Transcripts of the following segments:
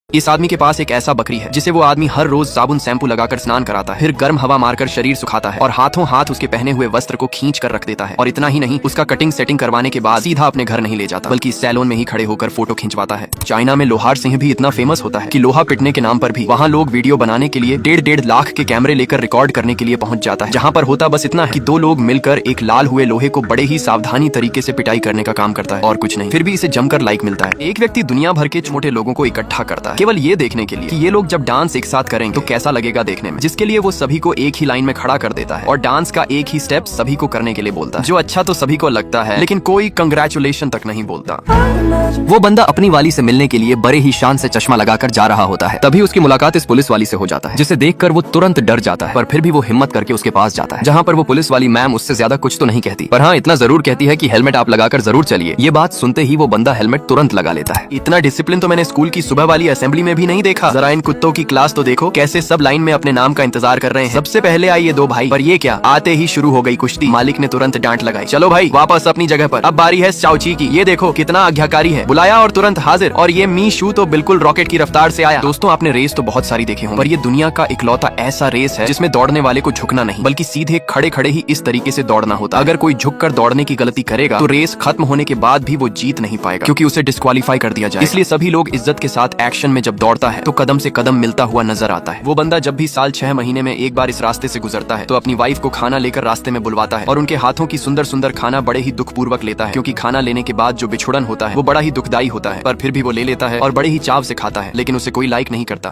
इस आदमी के पास एक ऐसा बकरी है जिसे वो आदमी हर रोज साबुन शैम्पू लगाकर स्नान कराता है, फिर गर्म हवा मारकर शरीर सुखाता है और हाथों हाथ उसके पहने हुए वस्त्र को खींच कर रख देता है। और इतना ही नहीं, उसका कटिंग सेटिंग करवाने के बाद सीधा अपने घर नहीं ले जाता बल्कि सैलून में ही खड़े होकर फोटो खिंचवाता है। चाइना में लोहार सिंह भी इतना फेमस होता है कि लोहा पिटने के नाम पर भी वहाँ लोग वीडियो बनाने के लिए 1.5 लाख के कैमरे लेकर रिकॉर्ड करने के लिए पहुंच जाता है, जहाँ पर होता बस इतना है कि दो लोग मिलकर एक लाल हुए लोहे को बड़े ही सावधानी तरीके से पिटाई करने का काम करता है और कुछ नहीं, फिर भी इसे जमकर लाइक मिलता है। एक व्यक्ति दुनिया भर के छोटे लोगों को इकट्ठा करता है केवल ये देखने के लिए कि ये लोग जब डांस एक साथ करेंगे तो कैसा लगेगा देखने में, जिसके लिए वो सभी को एक ही लाइन में खड़ा कर देता है और डांस का एक ही स्टेप सभी को करने के लिए बोलता है, जो अच्छा तो सभी को लगता है लेकिन कोई कंग्रेचुलेशन तक नहीं बोलता। वो बंदा अपनी वाली से मिलने के लिए बड़े ही शान से चश्मा लगाकर जा रहा होता है, तभी उसकी मुलाकात इस पुलिस वाली से हो जाता है, जिसे देखकर वो तुरंत डर जाता है, पर फिर भी वो हिम्मत करके उसके पास जाता है, जहाँ पर वो पुलिस वाली मैम उससे ज्यादा कुछ तो नहीं कहती, पर हाँ इतना जरूर कहती है कि हेलमेट आप लगाकर जरूर चलिए। ये बात सुनते ही वो बंदा हेलमेट तुरंत लगा लेता है। इतना डिसिप्लिन तो मैंने स्कूल की सुबह वाली असेंबली में भी नहीं देखा। जरा इन कुत्तों की क्लास तो देखो, कैसे सब लाइन में अपने नाम का इंतजार कर रहे हैं। सबसे पहले आई ये दो भाई, पर ये क्या, आते ही शुरू हो गई कुश्ती। मालिक ने तुरंत डांट लगाई, चलो भाई वापस अपनी जगह पर, अब बारी है चाउची की। ये देखो कितना आज्ञाकारी है, बुलाया और तुरंत हाजिर। और ये मी शू तो बिल्कुल रॉकेट की रफ्तार से आया। दोस्तों आपने रेस तो बहुत सारी देखी होंगी, पर ये दुनिया का इकलौता ऐसा रेस है जिसमें दौड़ने वाले को झुकना नहीं बल्कि सीधे खड़े खड़े ही इस तरीके से दौड़ना होता है। अगर कोई झुककर दौड़ने की गलती करेगा तो रेस खत्म होने के बाद भी वो जीत नहीं पाएगा, क्योंकि उसे डिस्क्वालीफाई कर दिया जाए। इसलिए सभी लोग इज्जत के साथ एक्शन में जब दौड़ता है तो कदम से कदम मिलता हुआ नजर आता है। वो बंदा जब भी साल 6 महीने में एक बार इस रास्ते से गुजरता है तो अपनी वाइफ को खाना लेकर रास्ते में बुलवाता है और उनके हाथों की सुंदर सुंदर खाना बड़े ही दुख पूर्वक लेता है, क्योंकि खाना लेने के बाद जो बिछुड़न होता है वो बड़ा ही दुखदायी होता है, पर फिर भी वो ले लेता है और बड़े ही चाव से खाता है, लेकिन उसे कोई लाइक नहीं करता।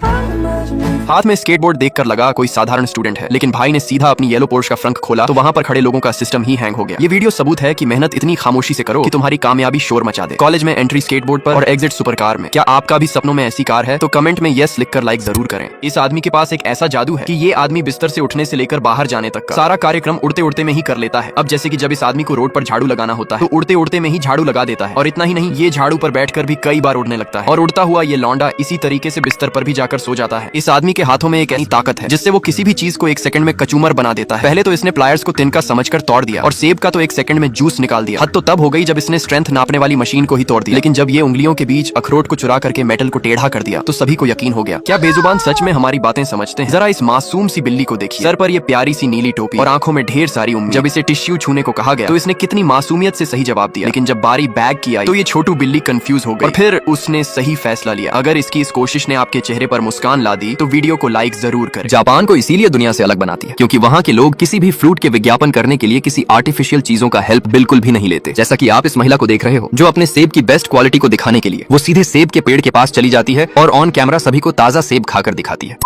हाथ में स्केटबोर्ड देखकर लगा कोई साधारण स्टूडेंट है, लेकिन भाई ने सीधा अपनी येलो पोर्श का फ्रंक खोला तो वहाँ पर खड़े लोगों का सिस्टम ही हैंग हो गया। ये वीडियो सबूत है कि मेहनत इतनी खामोशी से करो कि तुम्हारी कामयाबी शोर मचा दे। कॉलेज में एंट्री स्केटबोर्ड पर और एग्जिट सुपर कार में। क्या आपका भी सपनों में ऐसी कार है? तो कमेंट में यस लिखकर लाइक जरूर करें। इस आदमी के पास एक ऐसा जादू है कि ये आदमी बिस्तर से उठने से लेकर बाहर जाने तक का सारा कार्यक्रम उड़ते उड़ते में ही कर लेता है। अब जैसे कि जब इस आदमी को रोड पर झाड़ू लगाना होता है तो उड़ते उड़ते में ही झाड़ू लगा देता है, और इतना ही नहीं, ये झाड़ू पर बैठकर भी कई बार उड़ने लगता है और उड़ता हुआ ये लौंडा इसी तरीके से बिस्तर पर भी जाकर सो जाता है। इस आदमी के हाथों में एक ऐसी ताकत है जिससे वो किसी भी चीज को 1 सेकंड में कचूमर बना देता है। पहले तो इसने प्लायर्स को तिनका समझकर तोड़ दिया और सेब का तो 1 सेकंड में जूस निकाल दिया। हद तो तब हो गई जब इसने स्ट्रेंथ नापने वाली मशीन को ही तोड़ दिया, लेकिन जब ये उंगलियों के बीच अखरोट को चुरा करके मेटल को टेढ़ा कर दिया तो सभी को यकीन हो गया। क्या बेजुबान सच में हमारी बातें समझते हैं? जरा इस मासूम सी बिल्ली को देखिए, सर पर ये प्यारी सी नीली टोपी और आंखों में ढेर सारी उम्मीद। जब इसे टिश्यू छूने को कहा गया तो इसने कितनी मासूमियत से सही जवाब दिया, लेकिन जब बारी बैग की आई तो ये छोटू बिल्ली कंफ्यूज हो गई और फिर उसने सही फैसला लिया। अगर इसकी इस कोशिश ने आपके चेहरे पर मुस्कान ला दी तो वीडियो को लाइक जरूर करें। जापान को इसीलिए दुनिया से अलग बनाती है क्योंकि वहाँ के लोग किसी भी फ्रूट के विज्ञापन करने के लिए किसी आर्टिफिशियल चीजों का हेल्प बिल्कुल भी नहीं लेते। जैसा कि आप इस महिला को देख रहे हो, जो अपने सेब की बेस्ट क्वालिटी को दिखाने के लिए वो सीधे सेब के पेड़ के पास चली जाती है और ऑन कैमरा सभी को ताजा सेब खाकर दिखाती है।